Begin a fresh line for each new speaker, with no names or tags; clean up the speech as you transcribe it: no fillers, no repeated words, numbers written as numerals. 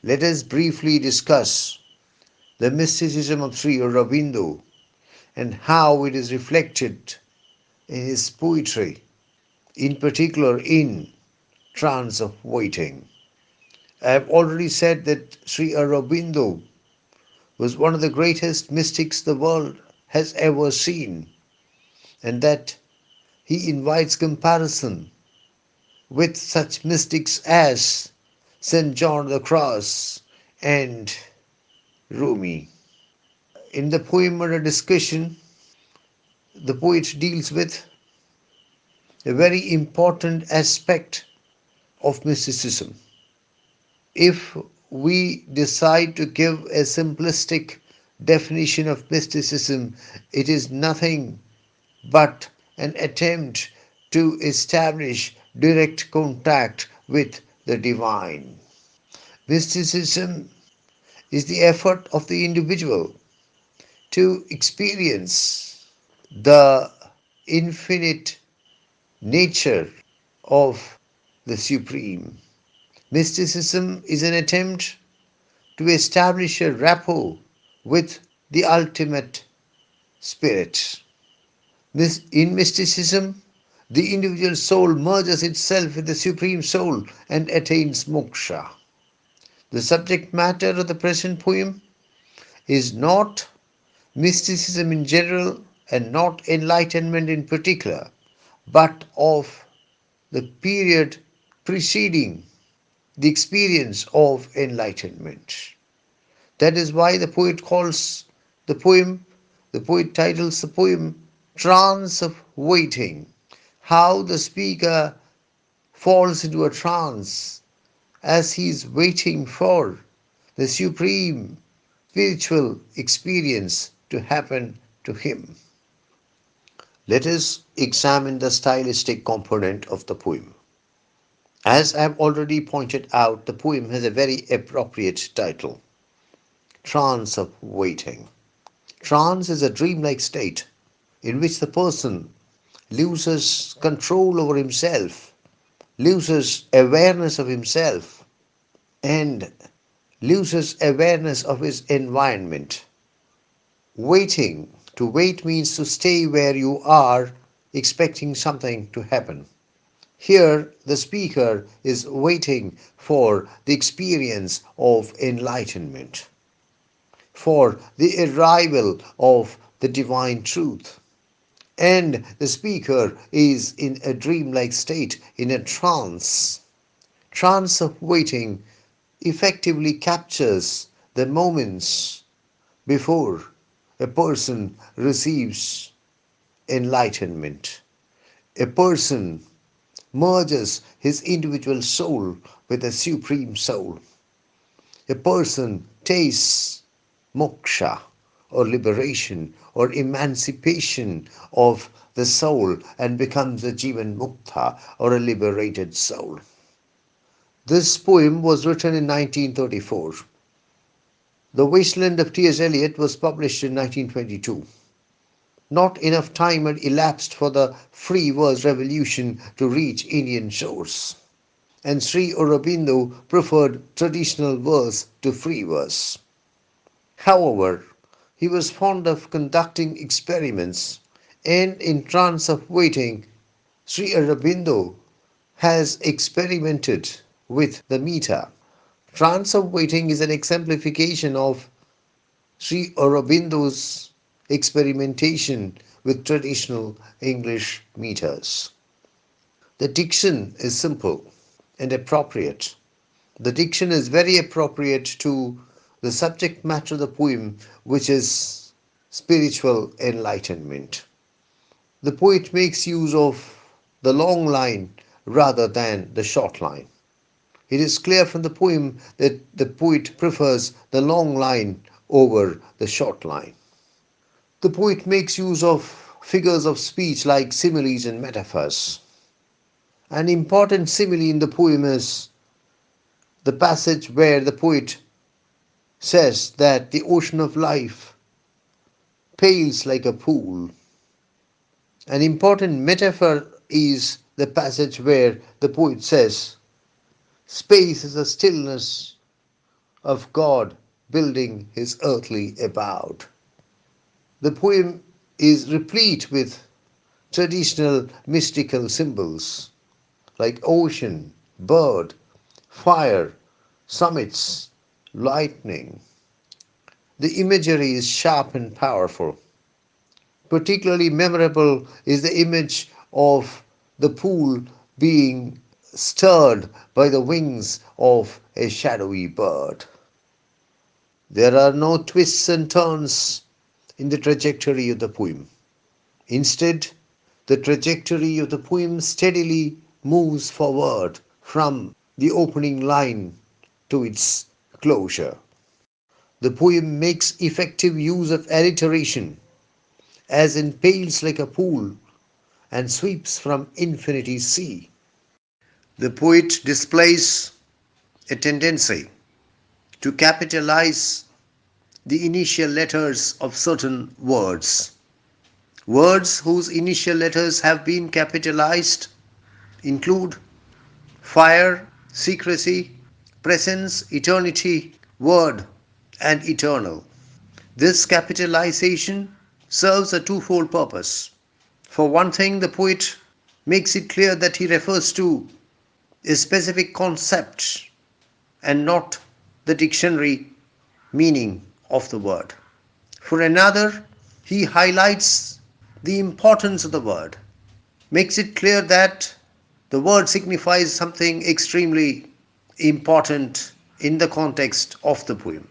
Let us briefly discuss the mysticism of Sri Aurobindo and how it is reflected in his poetry, in particular in Trance of Waiting. I have already said that Sri Aurobindo was one of the greatest mystics the world has ever seen, and that he invites comparison with such mystics as St. John the Cross and Rumi. In the poem under discussion, the poet deals with a very important aspect of mysticism. If we decide to give a simplistic definition of mysticism, it is nothing but an attempt to establish direct contact with the divine. Mysticism is the effort of the individual to experience the infinite nature of the Supreme. Mysticism is an attempt to establish a rapport with the ultimate spirit. In mysticism, the individual soul merges itself with the Supreme Soul and attains moksha. The subject matter of the present poem is not mysticism in general and not enlightenment in particular, but of the period preceding the experience of enlightenment. That is why the poet calls the poem, the poet titles the poem Trance of Waiting. How the speaker falls into a trance as he is waiting for the supreme spiritual experience to happen to him. Let us examine the stylistic component of the poem. As I have already pointed out, the poem has a very appropriate title, Trance of Waiting. Trance is a dreamlike state in which the person loses control over himself, loses awareness of himself, and loses awareness of his environment. Waiting. To wait means to stay where you are, expecting something to happen. Here, the speaker is waiting for the experience of enlightenment, for the arrival of the divine truth. And the speaker is in a dreamlike state, in a trance. Trance of waiting effectively captures the moments before a person receives enlightenment. A person merges his individual soul with the supreme soul. A person tastes moksha or liberation or emancipation of the soul and becomes a Jivan Mukta or a liberated soul. This poem was written in 1934. The Wasteland of T.S. Eliot was published in 1922. Not enough time had elapsed for the free verse revolution to reach Indian shores, and Sri Aurobindo preferred traditional verse to free verse. However, he was fond of conducting experiments, and in Trance of Waiting, Sri Aurobindo has experimented with the meter. Trance of Waiting is an exemplification of Sri Aurobindo's experimentation with traditional English meters. The diction is simple and appropriate. The diction is very appropriate to the subject matter of the poem, which is spiritual enlightenment. The poet makes use of the long line rather than the short line. It is clear from the poem that the poet prefers the long line over the short line. The poet makes use of figures of speech like similes and metaphors. An important simile in the poem is the passage where the poet says that the ocean of life pales like a pool. An important metaphor is the passage where the poet says, space is a stillness of God building his earthly abode. The poem is replete with traditional mystical symbols like ocean, bird, fire, summits, lightning. The imagery is sharp and powerful. Particularly memorable is the image of the pool being stirred by the wings of a shadowy bird. There are no twists and turns in the trajectory of the poem. Instead, the trajectory of the poem steadily moves forward from the opening line to its closure. The poem makes effective use of alliteration, as in pales like a pool and sweeps from infinity's sea. The poet displays a tendency to capitalize the initial letters of certain words. Words whose initial letters have been capitalized include fire, secrecy, presence, eternity, word, and eternal. This capitalization serves a twofold purpose. For one thing, the poet makes it clear that he refers to a specific concept and not the dictionary meaning of the word. For another, he highlights the importance of the word, makes it clear that the word signifies something extremely important in the context of the poem.